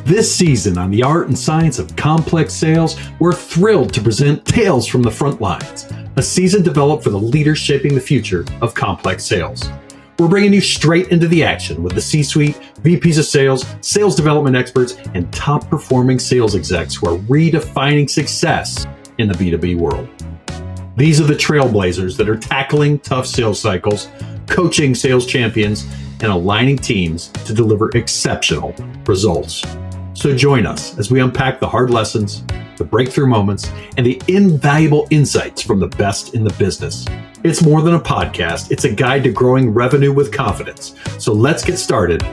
This season on the art and science of complex sales, we're thrilled to present Tales from the Front Lines, a season developed for the leaders shaping the future of complex sales. We're bringing you straight into the action with the C-suite, VPs of sales, sales development experts, and top-performing sales execs who are redefining success in the B2B world. These are the trailblazers that are tackling tough sales cycles, coaching sales champions, and aligning teams to deliver exceptional results. So join us as we unpack the hard lessons, the breakthrough moments, and the invaluable insights from the best in the business. It's more than a podcast, it's a guide to growing revenue with confidence. So let's get started.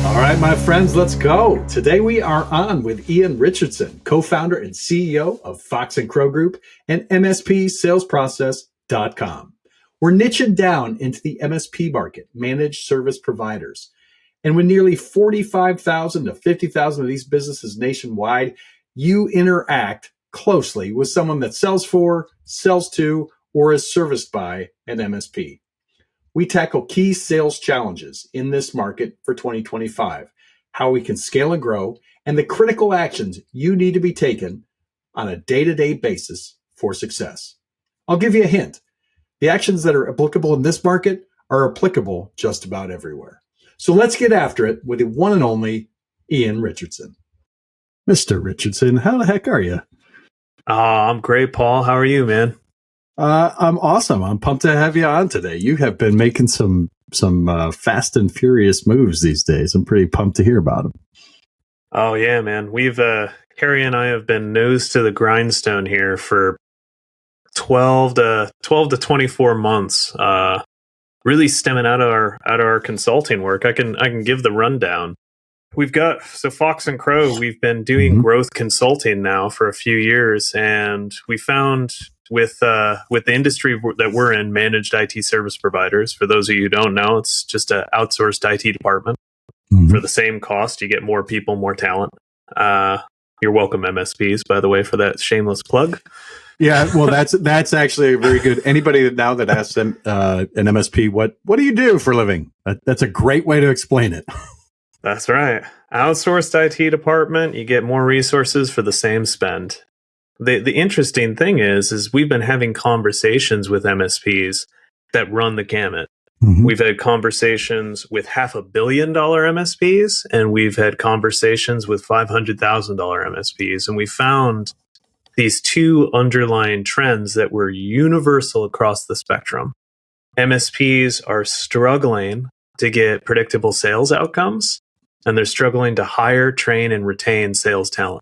All right, my friends, let's go. Today we are on with Ian Richardson, co-founder and CEO of Fox & Crow Group and MSP Salesprocess.com. We're niching down into the MSP market, managed service providers. And with nearly 45,000 to 50,000 of these businesses nationwide, you interact closely with someone that sells for, sells to, or is serviced by an MSP. We tackle key sales challenges in this market for 2025, how we can scale and grow, and the critical actions you need to be taken on a day-to-day basis for success. I'll give you a hint. The actions that are applicable in this market are applicable just about everywhere. So let's get after it with the one and only Ian Richardson. Mr. Richardson, how the heck are you? I'm great, Paul. How are you, man? I'm awesome. I'm pumped to have you on today. You have been making some fast and furious moves these days. I'm pretty pumped to hear about them. Oh yeah, man. We've Harry and I have been nose to the grindstone here for 12 to 24 months. Really stemming out of our consulting work. I can give the rundown. We've got Fox & Crow. We've been doing growth consulting now for a few years, and we found with the industry that we're in, managed IT service providers. For those of you who don't know, it's just an outsourced IT department. For the same cost. You get more people, more talent. You're welcome, MSPs, by the way, for that shameless plug. Yeah, well, that's actually very good. Anybody now that asks them, an MSP, what do you do for a living? That's a great way to explain it. That's right. Outsourced IT department, you get more resources for the same spend. The interesting thing is we've been having conversations with MSPs that run the gamut. We've had conversations with $500 million MSPs, and we've had conversations with $500,000 MSPs, and we found these two underlying trends that were universal across the spectrum. MSPs are struggling to get predictable sales outcomes, and they're struggling to hire, train, and retain sales talent.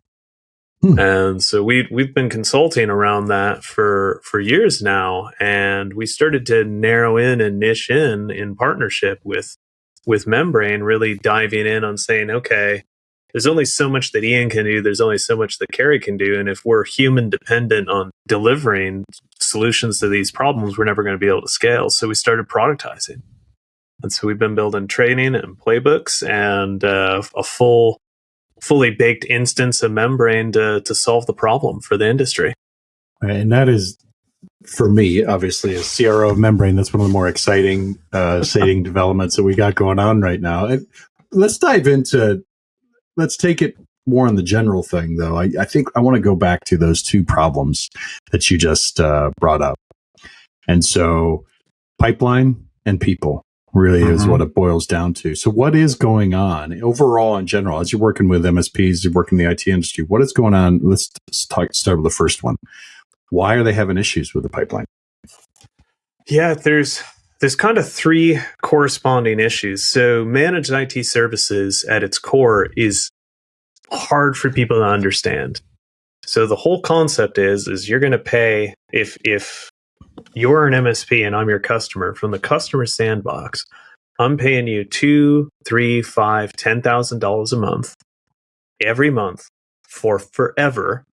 And so we've been consulting around that for years now, and we started to narrow in and niche in partnership with Membrane, really diving in on saying, okay, there's only so much that Ian can do. There's only so much that Carrie can do. And if we're human dependent on delivering solutions to these problems, we're never going to be able to scale. So we started productizing. And so we've been building training and playbooks and a fully baked instance of Membrane to solve the problem for the industry. And that is, for me, obviously, as CRO of Membrane, that's one of the more exciting developments that we got going on right now. And let's take it more on the general thing, though. I think I want to go back to those two problems that you just brought up. And so pipeline and people really is what it boils down to. So what is going on overall in general, as you're working with MSPs, you're working in the IT industry, what is going on? Let's start with the first one. Why are they having issues with the pipeline? Yeah, there's kind of three corresponding issues. So managed IT services at its core is hard for people to understand. So the whole concept is you're going to pay, if you're an MSP and I'm your customer, from the customer sandbox, I'm paying you $2,000, $3,000, $5,000, $10,000 a month, every month for forever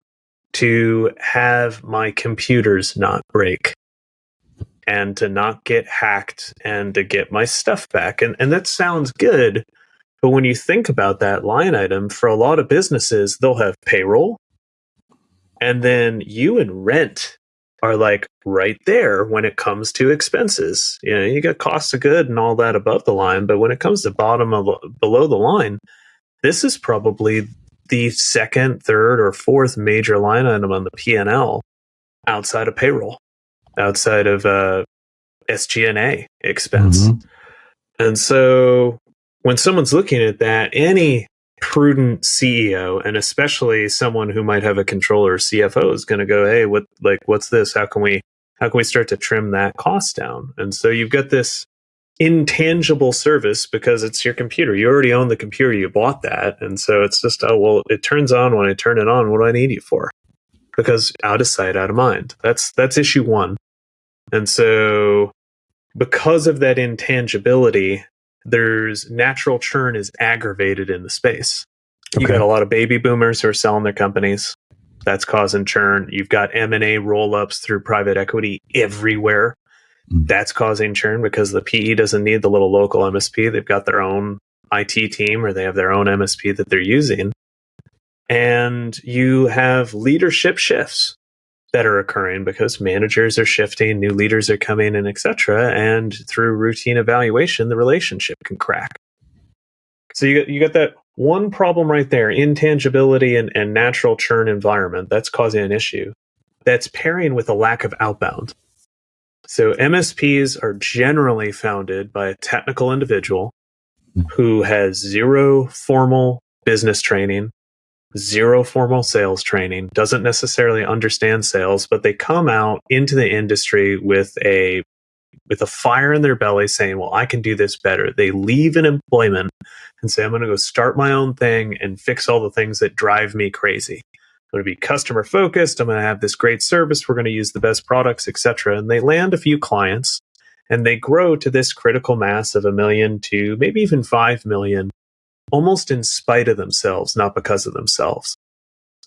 to have my computers not break and to not get hacked and to get my stuff back. And that sounds good. But when you think about that line item, for a lot of businesses, they'll have payroll, and then you and rent are like right there when it comes to expenses. You know, you got cost of good and all that above the line, but when it comes to below the line, this is probably the second, third, or fourth major line item on the P&L outside of payroll, outside of SG&A expense. And so when someone's looking at that, any prudent CEO, and especially someone who might have a controller or CFO, is going to go, hey, what's this? How can we start to trim that cost down? And so you've got this intangible service because it's your computer. You already own the computer. You bought that. And so it's just, it turns on when I turn it on. What do I need you for? Because out of sight, out of mind. That's issue one. And so because of that intangibility, there's natural churn is aggravated in the space. Okay. You got a lot of baby boomers who are selling their companies. That's causing churn. You've got M&A roll-ups through private equity everywhere. That's causing churn because the PE doesn't need the little local MSP. They've got their own IT team, or they have their own MSP that they're using. And you have leadership shifts that are occurring because managers are shifting, new leaders are coming in, etc. And through routine evaluation, the relationship can crack. So you got that one problem right there, intangibility and natural churn environment. That's causing an issue. That's pairing with a lack of outbound. So MSPs are generally founded by a technical individual who has zero formal business training, zero formal sales training, doesn't necessarily understand sales, but they come out into the industry with a fire in their belly saying, well, I can do this better. They leave an employment and say, I'm going to go start my own thing and fix all the things that drive me crazy. I'm going to be customer focused. I'm going to have this great service. We're going to use the best products, etc. And they land a few clients and they grow to this critical mass of 1 million to maybe even 5 million, almost in spite of themselves, not because of themselves.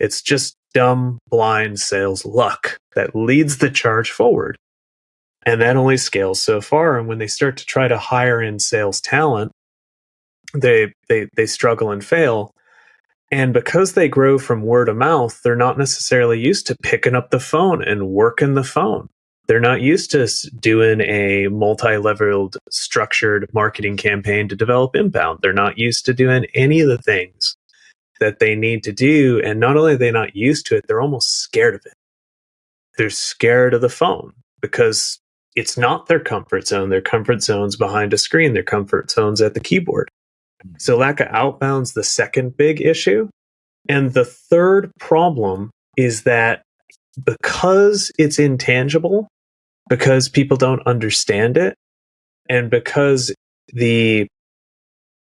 It's just dumb, blind sales luck that leads the charge forward. And that only scales so far. And when they start to try to hire in sales talent, they struggle and fail. And because they grow from word of mouth, they're not necessarily used to picking up the phone and working the phone. They're not used to doing a multi-leveled structured marketing campaign to develop inbound. They're not used to doing any of the things that they need to do. And not only are they not used to it, they're almost scared of it. They're scared of the phone because it's not their comfort zone. Their comfort zone's behind a screen. Their comfort zone's at the keyboard. So lack of outbound's the second big issue. And the third problem is that because it's intangible, because people don't understand it, and because the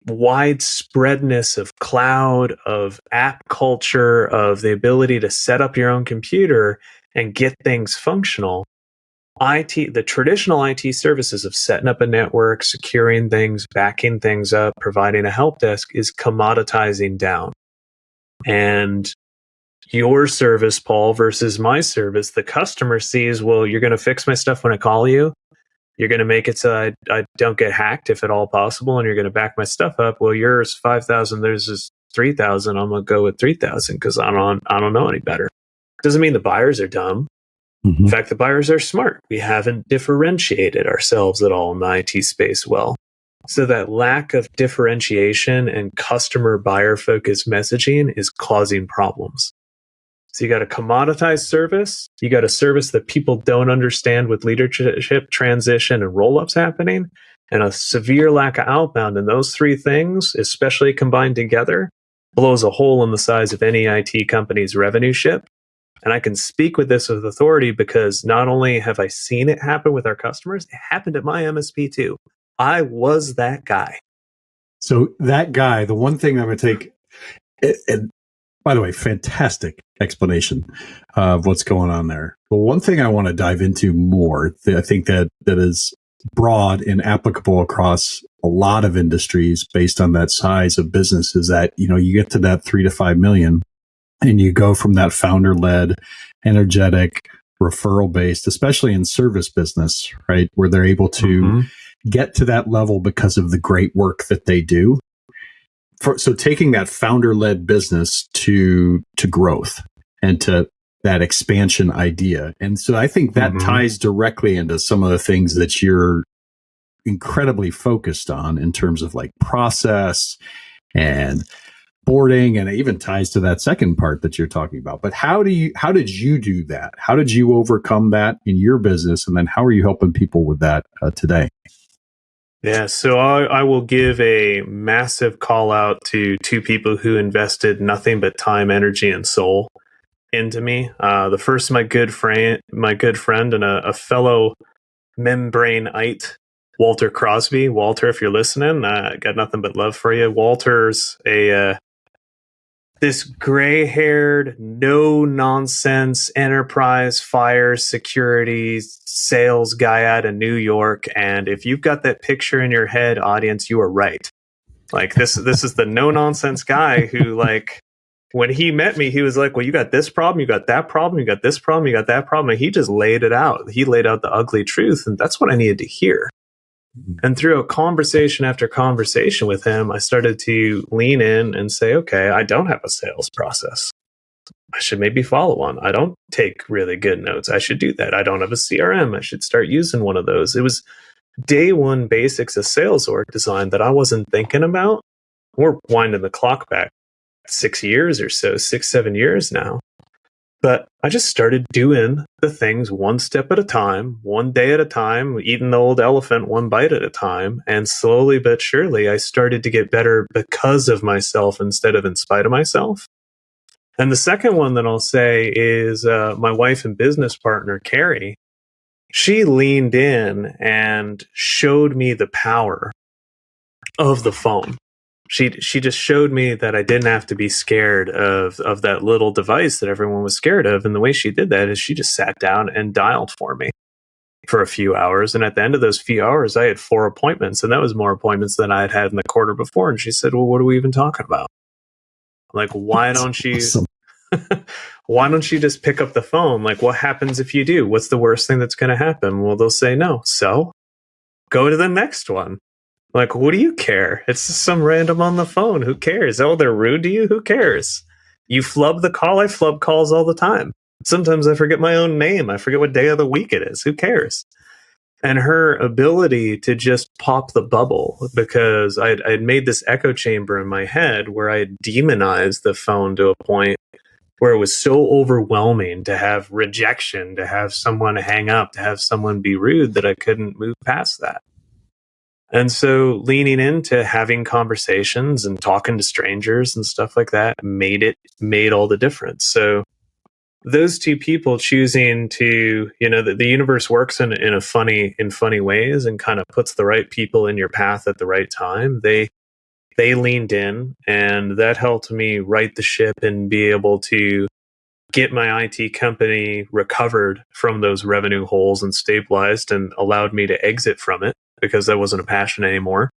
widespreadness of cloud, of app culture, of the ability to set up your own computer and get things functional, the traditional IT services of setting up a network, securing things, backing things up, providing a help desk is commoditizing down. And your service, Paul, versus my service, the customer sees, well, you're going to fix my stuff when I call you. You're going to make it so I don't get hacked if at all possible, and you're going to back my stuff up. Well, yours 5,000, theirs is 3,000. I'm going to go with 3,000 because I don't know any better. Doesn't mean the buyers are dumb. In fact, the buyers are smart. We haven't differentiated ourselves at all in the IT space well. So that lack of differentiation and customer buyer focused messaging is causing problems. So you got a commoditized service, you got a service that people don't understand with leadership transition and roll-ups happening, and a severe lack of outbound. And those three things, especially combined together, blows a hole in the size of any IT company's revenue ship. And I can speak with this with authority because not only have I seen it happen with our customers, it happened at my MSP too. I was that guy. So that guy, the one thing I'm going to take, and by the way, fantastic explanation of what's going on there. But one thing I want to dive into more, I think that is broad and applicable across a lot of industries based on that size of business, is that, you get to that 3 to 5 million. And you go from that founder-led, energetic, referral-based, especially in service business, right, where they're able to get to that level because of the great work that they do. So taking that founder-led business to growth and to that expansion idea. And so I think that ties directly into some of the things that you're incredibly focused on in terms of like process and boarding, and it even ties to that second part that you're talking about. But how did you do that? How did you overcome that in your business? And then how are you helping people with that today? Yeah, so I will give a massive call out to two people who invested nothing but time, energy, and soul into me. The first, my good friend, and a fellow membraneite, Walter Crosby. Walter, if you're listening, I got nothing but love for you. Walter's this gray-haired, no-nonsense enterprise fire security sales guy out of New York. And if you've got that picture in your head, audience, you are right. Like this is the no-nonsense guy who, like, when he met me, he was like, well, you got this problem, you got that problem, you got this problem, you got that problem. And he just laid it out. He laid out the ugly truth. And that's what I needed to hear. And through a conversation after conversation with him, I started to lean in and say, okay, I don't have a sales process. I should maybe follow one. I don't take really good notes. I should do that. I don't have a CRM. I should start using one of those. It was day one basics of sales org design that I wasn't thinking about. We're winding the clock back 6 years or so, 6-7 years now. But I just started doing the things one step at a time, one day at a time, eating the old elephant one bite at a time. And slowly but surely, I started to get better because of myself instead of in spite of myself. And the second one that I'll say is my wife and business partner, Carrie. She leaned in and showed me the power of the phone. She just showed me that I didn't have to be scared of that little device that everyone was scared of. And the way she did that is she just sat down and dialed for me for a few hours. And at the end of those few hours, I had 4 appointments, and that was more appointments than I had had in the quarter before. And she said, well, what are we even talking about? Like, why don't you, Awesome. why don't you just pick up the phone? Like, what happens if you do? What's the worst thing that's going to happen? Well, they'll say no. So go to the next one. Like, what do you care? It's just some random on the phone. Who cares? Oh, they're rude to you? Who cares? You flub the call. I flub calls all the time. Sometimes I forget my own name. I forget what day of the week it is. Who cares? And her ability to just pop the bubble, because I'd made this echo chamber in my head where I had demonized the phone to a point where it was so overwhelming to have rejection, to have someone hang up, to have someone be rude, that I couldn't move past that. And so leaning into having conversations and talking to strangers and stuff like that made all the difference. So those two people choosing to, the universe works in funny ways and kind of puts the right people in your path at the right time. They leaned in, and that helped me right the ship and be able to get my IT company recovered from those revenue holes and stabilized, and allowed me to exit from it because that wasn't a passion anymore.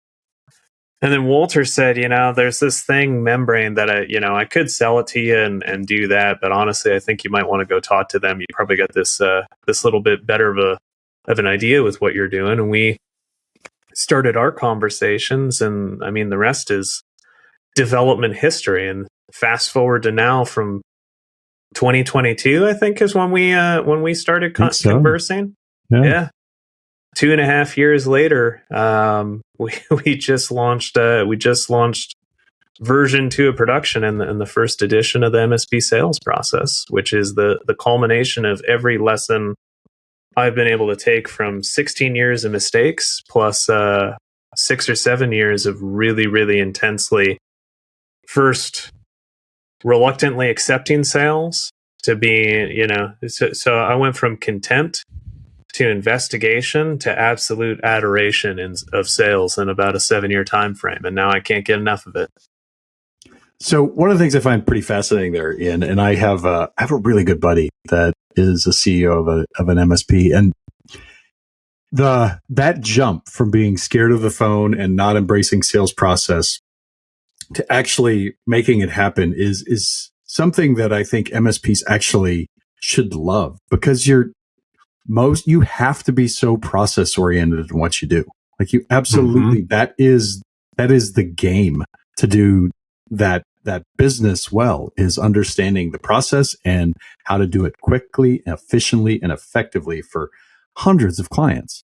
And then Walter said, there's this thing, membrane, that I could sell it to you and do that, but honestly, I think you might want to go talk to them. You probably got this little bit better of an idea with what you're doing. And we started our conversations, and I mean, the rest is development history. And fast forward to now, from 2022, I think, is when we started conversing. Yeah. 2.5 years later, we just launched version 2 of production in the first edition of the MSP sales process, which is the culmination of every lesson I've been able to take from 16 years of mistakes plus 6 or 7 years of really, really intensely, first reluctantly accepting sales to being, so I went from contempt to investigation to absolute adoration of sales in about a 7-year time frame, and now I can't get enough of it. So one of the things I find pretty fascinating there, Ian, and I have a really good buddy that is a CEO of an MSP, and that jump from being scared of the phone and not embracing sales process to actually making it happen is something that I think MSPs actually should love, because you have to be so process oriented in what you do. Like, you absolutely, that is the game to do that business well, is understanding the process and how to do it quickly, efficiently, and effectively for hundreds of clients,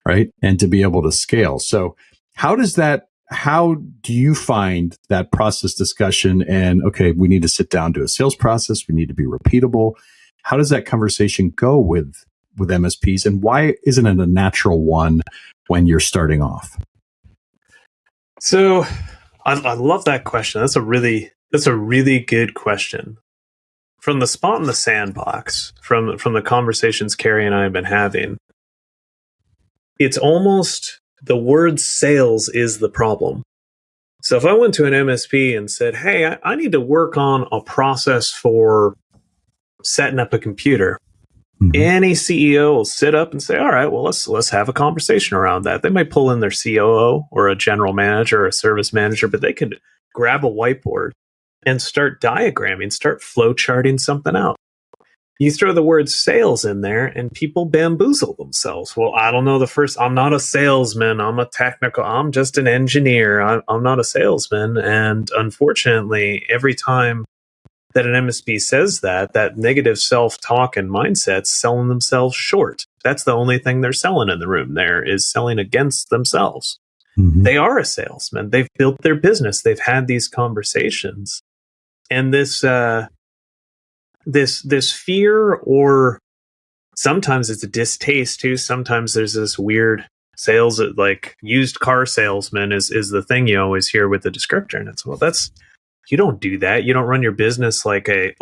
right? And to be able to scale. So how does that how do you find that process discussion and, okay, we need to sit down, do a sales process. We need to be repeatable. How does that conversation go with MSPs, and why isn't it a natural one when you're starting off? So I love that question. That's a really good question. From the spot in the sandbox, from the conversations Carrie and I have been having, it's almost the word sales is the problem. So if I went to an MSP and said, hey, I need to work on a process for setting up a computer, any CEO will sit up and say, all right, well, let's have a conversation around that. They might pull in their COO or a general manager or a service manager, but they could grab a whiteboard and start diagramming, start flow charting something out. You throw the word sales in there and people bamboozle themselves. Well, I don't know I'm not a salesman. I'm just an engineer. I'm not a salesman. And unfortunately, every time that an MSP says that negative self-talk and mindset's selling themselves short. That's the only thing they're selling in the room there is selling against themselves. They are a salesman. They've built their business. They've had these conversations. And this fear, or sometimes it's a distaste too. Sometimes there's this weird sales, like used car salesman is the thing you always hear with the descriptor. And it's, well, you don't do that. You don't run your business like a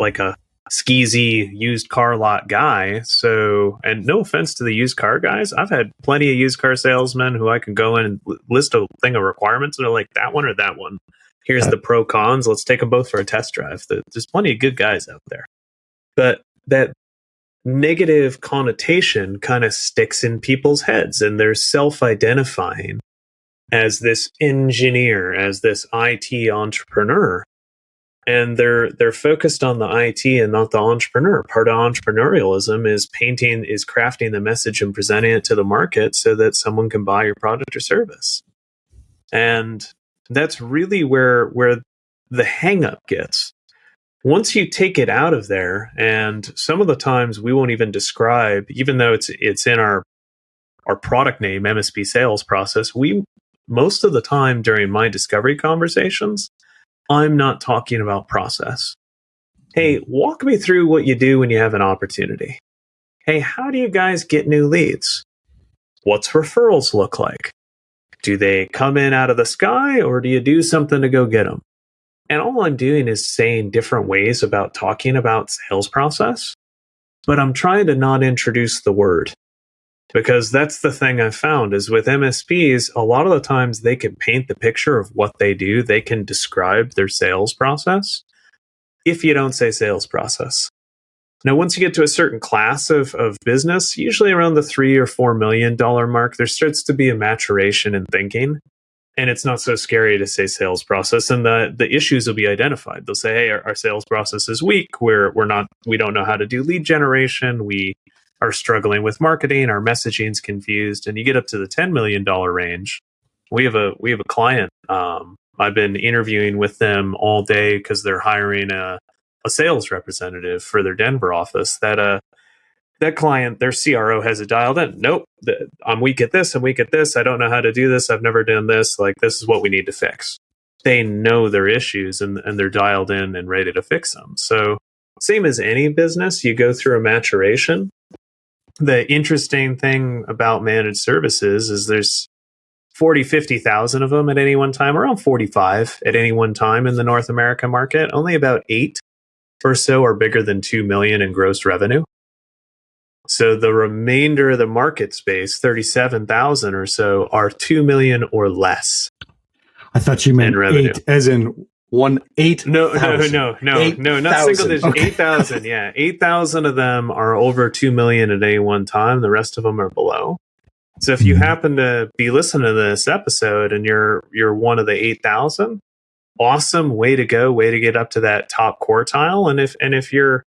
skeezy used car lot guy. So, and no offense to the used car guys, I've had plenty of used car salesmen who I can go in and list a thing of requirements and they're like, that one or that one. Here's the pro cons. Let's take them both for a test drive. There's plenty of good guys out there. But that negative connotation kind of sticks in people's heads, and they're self-identifying as this engineer, as this IT entrepreneur. And they're focused on the IT and not the entrepreneur. Part of entrepreneurialism is crafting the message and presenting it to the market so that someone can buy your product or service. And that's really where the hang up gets. Once you take it out of there, and some of the times we won't even describe, even though it's in our product name, MSP sales process, most of the time during my discovery conversations, I'm not talking about process. Hey, walk me through what you do when you have an opportunity. Hey, how do you guys get new leads? What's referrals look like? Do they come in out of the sky, or do you do something to go get them? And all I'm doing is saying different ways about talking about sales process, but I'm trying to not introduce the word. Because that's the thing I've found is with MSPs, a lot of the times they can paint the picture of what they do. They can describe their sales process if you don't say sales process. Now, once you get to a certain class of business, usually around the $3 or $4 million mark, there starts to be a maturation in thinking. And it's not so scary to say sales process, and the issues will be identified. They'll say, hey, our sales process is weak. We don't know how to do lead generation. We are struggling with marketing. Our messaging's confused. And you get up to the $10 million range. We have a client. I've been interviewing with them all day because they're hiring a sales representative for their Denver office. That client, their CRO has it dialed in. Nope, I'm weak at this. I don't know how to do this. I've never done this. Like, this is what we need to fix. They know their issues and they're dialed in and ready to fix them. So same as any business, you go through a maturation. The interesting thing about managed services is there's 40, 50,000 of them at any one time, around 45 at any one time in the North America market. Only about 8 or so are bigger than 2 million in gross revenue. So the remainder of the market space, 37,000 or so, are 2 million or less. I thought you meant 8 as in 8. No, not single digit. Okay. 8,000. Yeah, 8,000 of them are over 2 million at any one time. The rest of them are below. So if you happen to be listening to this episode and you're one of the 8,000, awesome, way to go, way to get up to that top quartile. And if you're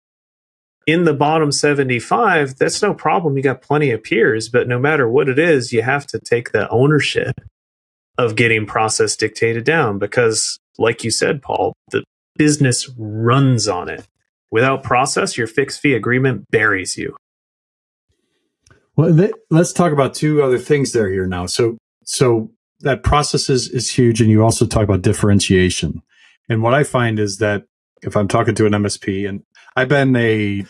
in the bottom 75, that's no problem. You got plenty of peers, but no matter what it is, you have to take the ownership of getting process dictated down, because like you said, Paul, the business runs on it. Without process, your fixed fee agreement buries you. Well, let's talk about two other things there here now. So that process is huge. And you also talk about differentiation. And what I find is that if I'm talking to an MSP, and I've been a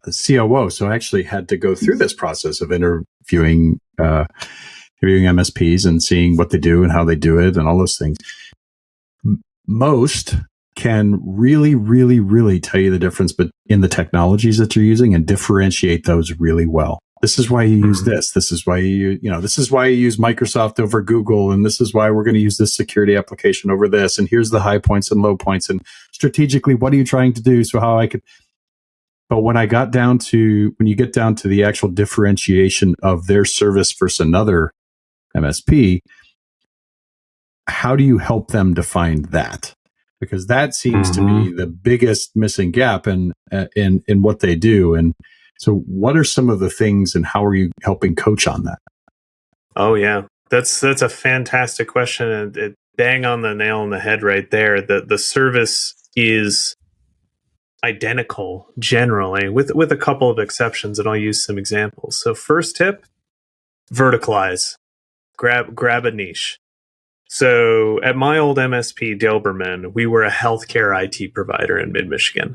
COO, so I actually had to go through this process of interviewing MSPs and seeing what they do and how they do it and all those things. Most can really, really, really tell you the difference in the technologies that you're using and differentiate those really well. This is why you use this. This is why this is why you use Microsoft over Google. And this is why we're going to use this security application over this. And here's the high points and low points. And strategically, what are you trying to do? So how I could, but when you get down to the actual differentiation of their service versus another MSP, how do you help them define that? Because that seems to be the biggest missing gap in what they do. And so what are some of the things and how are you helping coach on that? Oh, yeah. That's a fantastic question. And it bang on the nail on the head right there. The service is identical generally with a couple of exceptions, and I'll use some examples. So first tip, verticalize. Grab a niche. So at my old MSP, Dilberman, we were a healthcare IT provider in mid-Michigan.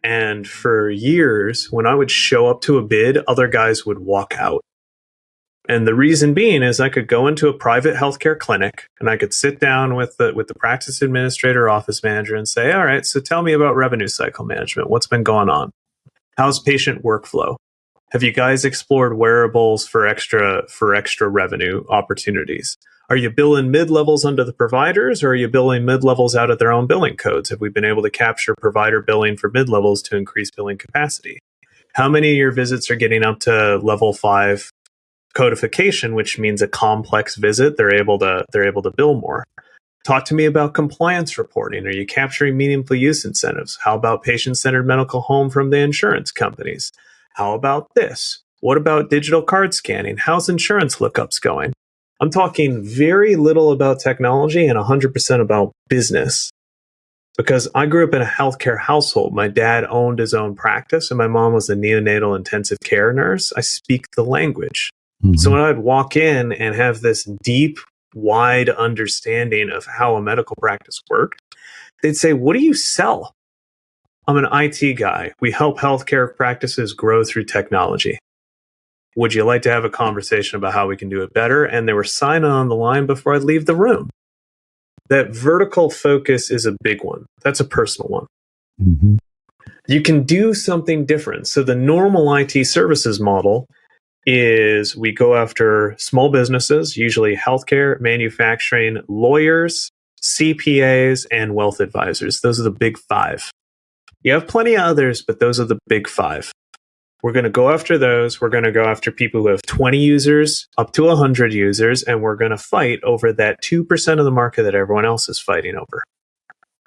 And for years, when I would show up to a bid, other guys would walk out. And the reason being is I could go into a private healthcare clinic and I could sit down with the practice administrator, office manager, and say, all right, so tell me about revenue cycle management. What's been going on? How's patient workflow? Have you guys explored wearables for extra revenue opportunities? Are you billing mid-levels under the providers, or are you billing mid-levels out of their own billing codes? Have we been able to capture provider billing for mid-levels to increase billing capacity? How many of your visits are getting up to level 5 codification, which means a complex visit? They're able to bill more. Talk to me about compliance reporting. Are you capturing meaningful use incentives? How about patient-centered medical home from the insurance companies? How about this? What about digital card scanning? How's insurance lookups going? I'm talking very little about technology and 100% about business. Because I grew up in a healthcare household. My dad owned his own practice and my mom was a neonatal intensive care nurse. I speak the language. So when I'd walk in and have this deep, wide understanding of how a medical practice worked, they'd say, what do you sell? I'm an IT guy. We help healthcare practices grow through technology. Would you like to have a conversation about how we can do it better? And they were signing on the line before I'd leave the room. That vertical focus is a big one. That's a personal one. You can do something different. So the normal IT services model is we go after small businesses, usually healthcare, manufacturing, lawyers, CPAs, and wealth advisors. Those are the big 5. You have plenty of others, but those are the big 5. We're going to go after those. We're going to go after people who have 20 users up to 100 users, and we're going to fight over that 2% of the market that everyone else is fighting over.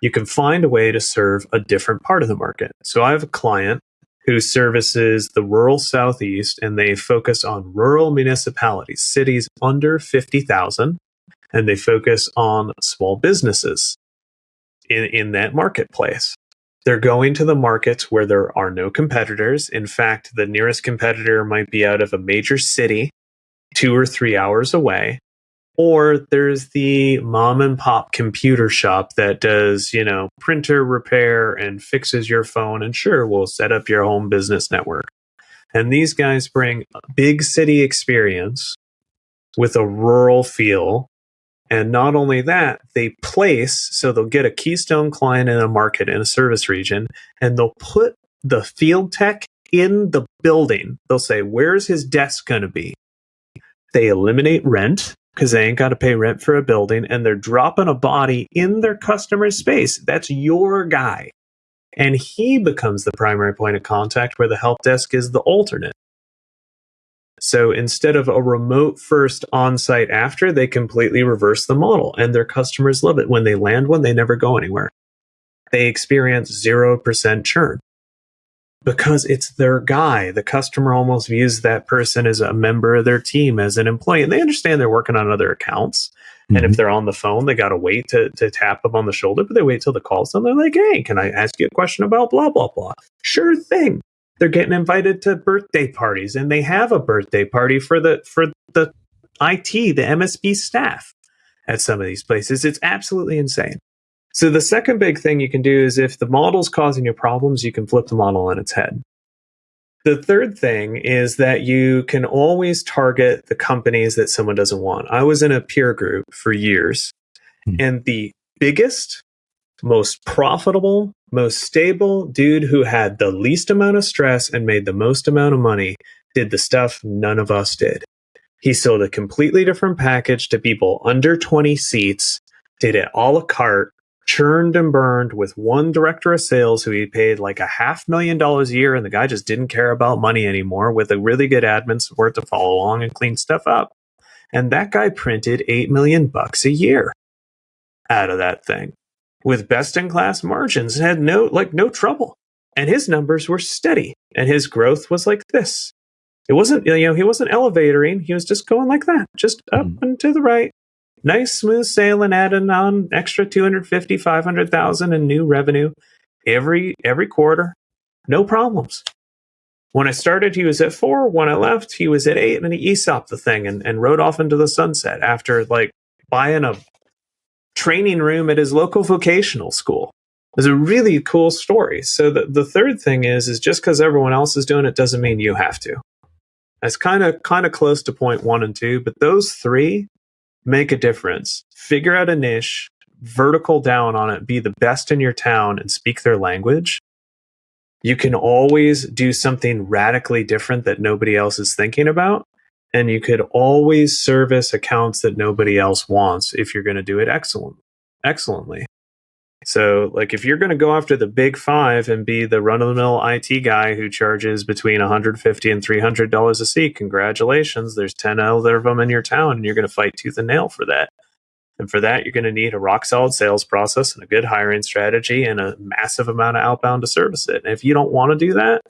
You can find a way to serve a different part of the market. So I have a client who services the rural Southeast, and they focus on rural municipalities, cities under 50,000, and they focus on small businesses in that marketplace. They're going to the markets where there are no competitors. In fact, the nearest competitor might be out of a major city, 2 or 3 hours away. Or there's the mom and pop computer shop that does, printer repair and fixes your phone. And sure, we'll set up your home business network. And these guys bring a big city experience with a rural feel. And not only that, they place, so they'll get a keystone client in a market in a service region, and they'll put the field tech in the building. They'll say, where's his desk going to be? They eliminate rent because they ain't got to pay rent for a building, and they're dropping a body in their customer's space. That's your guy. And he becomes the primary point of contact where the help desk is the alternate. So instead of a remote first, on-site after, they completely reverse the model, and their customers love it. When they land one, they never go anywhere. They experience 0% churn because it's their guy. The customer almost views that person as a member of their team, as an employee, and they understand they're working on other accounts. And if they're on the phone, they got to wait to tap them on the shoulder, but they wait till the call's done. They're like, hey, can I ask you a question about blah, blah, blah? Sure thing. They're getting invited to birthday parties, and they have a birthday party for the IT, the MSP staff at some of these places. It's absolutely insane. So the second big thing you can do is if the model's causing you problems, you can flip the model on its head. The third thing is that you can always target the companies that someone doesn't want. I was in a peer group for years, and the biggest, most profitable, most stable dude who had the least amount of stress and made the most amount of money did the stuff none of us did. He sold a completely different package to people under 20 seats, did it a la carte, churned and burned with one director of sales who he paid like $500,000 a year, and the guy just didn't care about money anymore, with a really good admin support to follow along and clean stuff up. And that guy printed $8 million a year out of that thing with best-in-class margins and had no trouble. And his numbers were steady, and his growth was like this. It wasn't, he wasn't elevatoring. He was just going like that, just up and to the right. Nice, smooth sailing, adding on extra 250, 500,000 in new revenue every quarter. No problems. When I started, he was at 4. When I left, he was at 8, and he ESOP'd the thing and rode off into the sunset after like buying a training room at his local vocational school. It was a really cool story. So the third thing is just because everyone else is doing it doesn't mean you have to. That's kind of close to point 1 and 2, but those 3 make a difference. Figure out a niche, vertical down on it, be the best in your town, and speak their language. You can always do something radically different that nobody else is thinking about. And you could always service accounts that nobody else wants if you're going to do it excellently. So, like, if you're going to go after the big 5 and be the run-of-the-mill IT guy who charges between $150 and $300 a seat, congratulations, there's 10 other of them in your town, and you're going to fight tooth and nail for that. And for that, you're going to need a rock-solid sales process and a good hiring strategy and a massive amount of outbound to service it. And if you don't want to do that,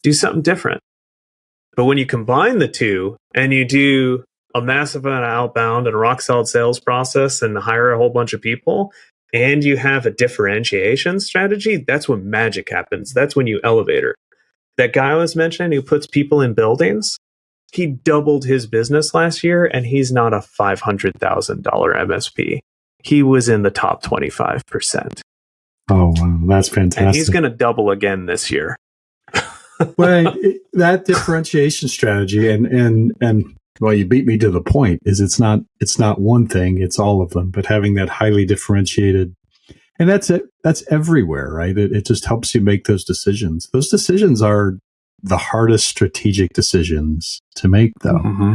do something different. But when you combine the two and you do a massive amount of outbound and a rock-solid sales process and hire a whole bunch of people, and you have a differentiation strategy, that's when magic happens. That's when you elevator. That guy I was mentioning who puts people in buildings, he doubled his business last year, and he's not a $500,000 MSP. He was in the top 25%. Oh, wow. That's fantastic. And he's going to double again this year. Well, that differentiation strategy and well, you beat me to the point, is it's not one thing, it's all of them, but having that highly differentiated, and that's it. That's everywhere, right? It just helps you make those decisions. Those decisions are the hardest strategic decisions to make, though. Mm-hmm.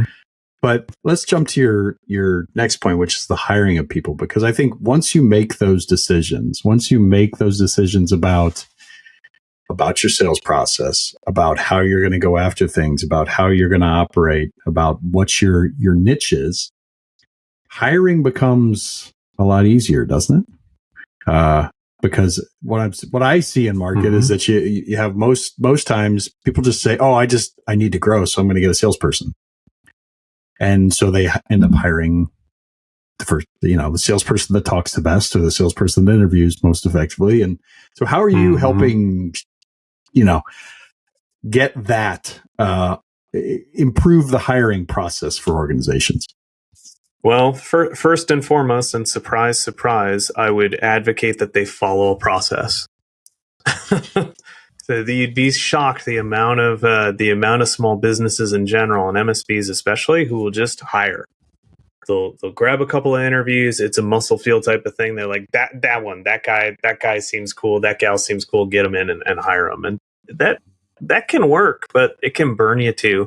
But let's jump to your next point, which is the hiring of people, because I think once you make those decisions about your sales process, about how you're going to go after things, about how you're going to operate, about what your niche is, hiring becomes a lot easier, doesn't it? Because what I see in market is that you have most times people just say, "Oh, I need to grow, so I'm going to get a salesperson," and so they end up hiring the salesperson that talks the best or the salesperson that interviews most effectively. And so, how are you helping? Get that, improve the hiring process for organizations? Well, first and foremost, and surprise, surprise, I would advocate that they follow a process. So you'd be shocked the amount of small businesses in general and MSPs especially who will just hire. They'll grab a couple of interviews. It's a muscle feel type of thing. They're like, that guy seems cool. That gal seems cool. Get them in and hire them. And that can work, but it can burn you too.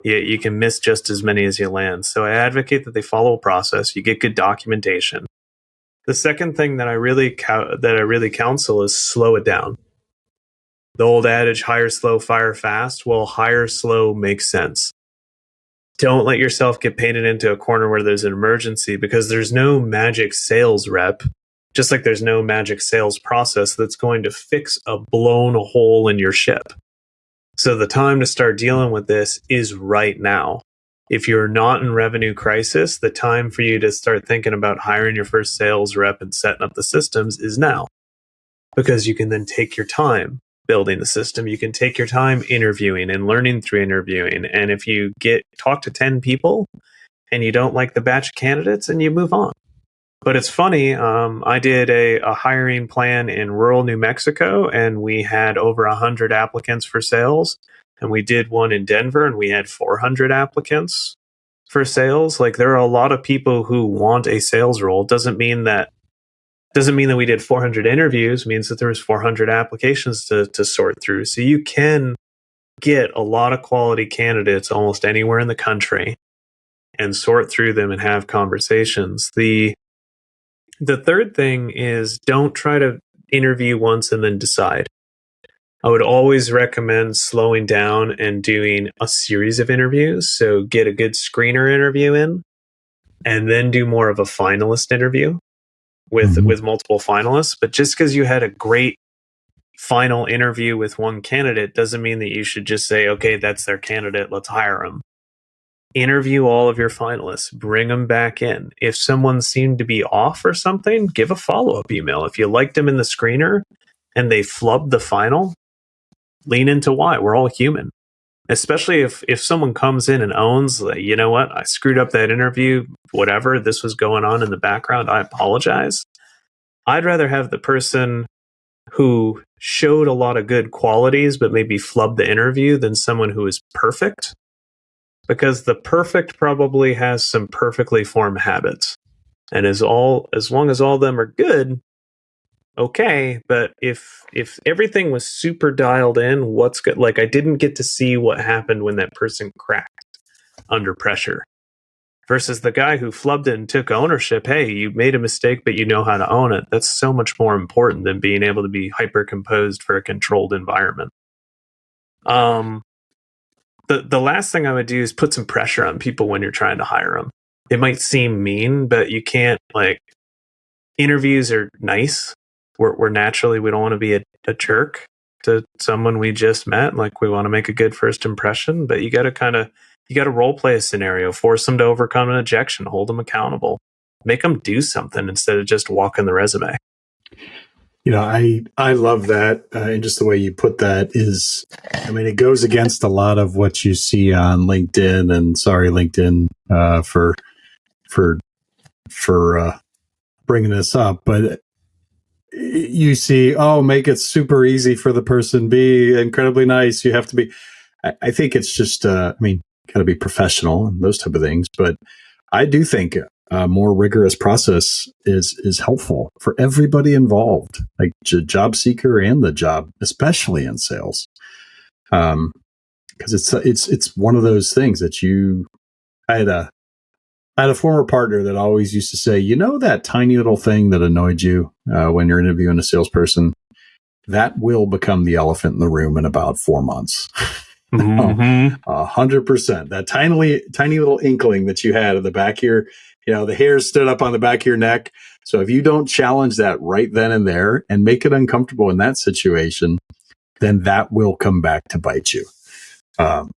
You can miss just as many as you land. So I advocate that they follow a process. You get good documentation. The second thing that I really counsel is slow it down. The old adage, hire slow, fire fast. Well, hire slow makes sense. Don't let yourself get painted into a corner where there's an emergency, because there's no magic sales rep, just like there's no magic sales process that's going to fix a blown hole in your ship. So the time to start dealing with this is right now. If you're not in revenue crisis, the time for you to start thinking about hiring your first sales rep and setting up the systems is now, because you can then take your time building the system. You can take your time interviewing and learning through interviewing. And if you talk to 10 people and you don't like the batch of candidates and you move on. But it's funny, I did a hiring plan in rural New Mexico, and we had over 100 applicants for sales. And we did one in Denver, and we had 400 applicants for sales. Like, there are a lot of people who want a sales role. Doesn't mean that we did 400 interviews. It means that there was 400 applications to sort through. So you can get a lot of quality candidates almost anywhere in the country and sort through them and have conversations. The third thing is, don't try to interview once and then decide. I would always recommend slowing down and doing a series of interviews. So get a good screener interview in, and then do more of a finalist interview with multiple finalists. But just because you had a great final interview with one candidate doesn't mean that you should just say, okay, that's their candidate, let's hire them. Interview all of your finalists, bring them back in. If someone seemed to be off or something, give a follow-up email. If you liked them in the screener and they flubbed the final, lean into why. We're all human. Especially if someone comes in and owns, like, you know what, I screwed up that interview, whatever, this was going on in the background, I apologize. I'd rather have the person who showed a lot of good qualities but maybe flubbed the interview than someone who is perfect. Because the perfect probably has some perfectly formed habits. And as long as all of them are good, okay. But if everything was super dialed in, what's good? Like, I didn't get to see what happened when that person cracked under pressure. Versus the guy who flubbed it and took ownership. Hey, you made a mistake, but you know how to own it. That's so much more important than being able to be hyper composed for a controlled environment. The last thing I would do is put some pressure on people when you're trying to hire them. It might seem mean, but you can't, like, interviews are nice. We're naturally, we don't want to be a jerk to someone we just met. Like, we want to make a good first impression, but you got to role play a scenario, force them to overcome an objection, hold them accountable, make them do something instead of just walking the resume. You know, I love that. And just the way you put that is, I mean, it goes against a lot of what you see on LinkedIn, and sorry, LinkedIn, for bringing this up, but you see, make it super easy for the person, be incredibly nice. You have to be, I think it's just, got to be professional and those type of things. But I do think a more rigorous process is helpful for everybody involved, like job seeker and the job, especially in sales. Because it's one of those things that I had a former partner that always used to say, you know, that tiny little thing that annoyed you when you're interviewing a salesperson, that will become the elephant in the room in about 4 months. 100%. That tiny little inkling that you had at the back of your, the hairs stood up on the back of your neck. So if you don't challenge that right then and there and make it uncomfortable in that situation, then that will come back to bite you. Well,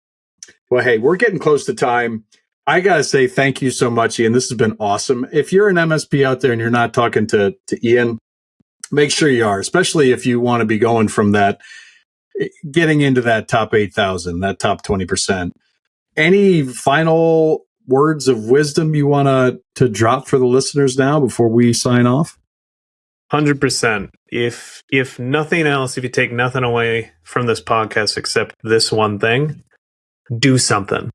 hey, we're getting close to time. I got to say thank you so much, Ian. This has been awesome. If you're an MSP out there and you're not talking to Ian, make sure you are, especially if you want to be going from that, getting into that top 8,000, that top 20%. Any final words of wisdom you want to drop for the listeners now before we sign off? 100%. If nothing else, if you take nothing away from this podcast except this one thing, do something.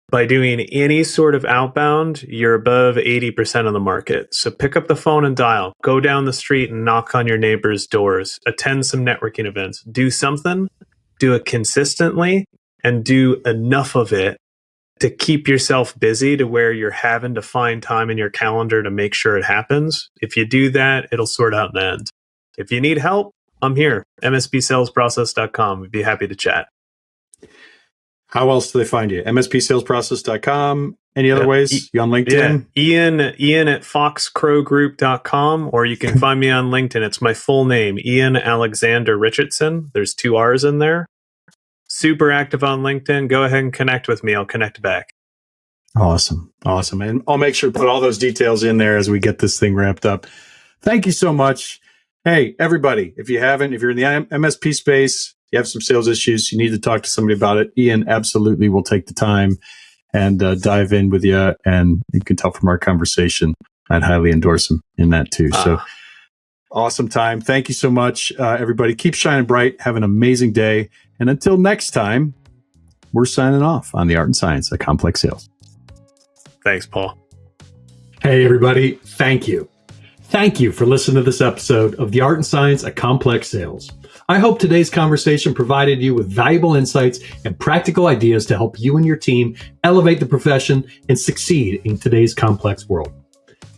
By doing any sort of outbound, you're above 80% of the market. So pick up the phone and dial. Go down the street and knock on your neighbors' doors. Attend some networking events. Do something. Do it consistently and do enough of it to keep yourself busy to where you're having to find time in your calendar to make sure it happens. If you do that, it'll sort out in the end. If you need help, I'm here. MSPsalesprocess.com. We'd be happy to chat. How else do they find you? MSPsalesprocess.com. Any other ways? You on LinkedIn? Yeah. Ian at foxcrowgroup.com, or you can find me on LinkedIn. It's my full name, Ian Alexander Richardson. There's 2 R's in there. Super active on LinkedIn. Go ahead and connect with me. I'll connect back. Awesome. And I'll make sure to put all those details in there as we get this thing wrapped up. Thank you so much. Hey, everybody, if you're in the MSP space, you have some sales issues, you need to talk to somebody about it, Ian absolutely will take the time and dive in with you. And you can tell from our conversation, I'd highly endorse him in that too. So awesome time. Thank you so much, everybody. Keep shining bright. Have an amazing day. And until next time, we're signing off on the Art and Science of Complex Sales. Thanks, Paul. Hey, everybody. Thank you. Thank you for listening to this episode of The Art and Science of Complex Sales. I hope today's conversation provided you with valuable insights and practical ideas to help you and your team elevate the profession and succeed in today's complex world.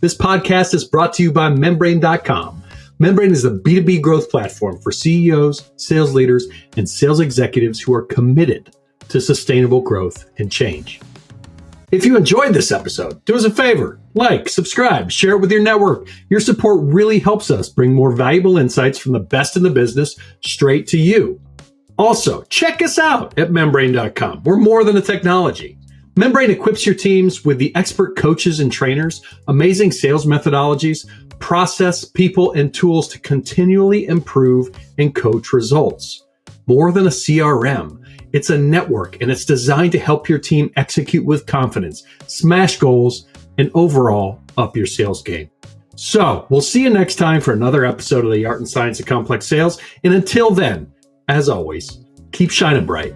This podcast is brought to you by Membrane.com. Membrane is a B2B growth platform for CEOs, sales leaders, and sales executives who are committed to sustainable growth and change. If you enjoyed this episode, do us a favor, like, subscribe, share it with your network. Your support really helps us bring more valuable insights from the best in the business straight to you. Also, check us out at Membrane.com. We're more than a technology. Membrane equips your teams with the expert coaches and trainers, amazing sales methodologies, process, people, and tools to continually improve and coach results. More than a CRM. It's a network, and it's designed to help your team execute with confidence, smash goals, and overall up your sales game. So we'll see you next time for another episode of The Art and Science of Complex Sales. And until then, as always, keep shining bright.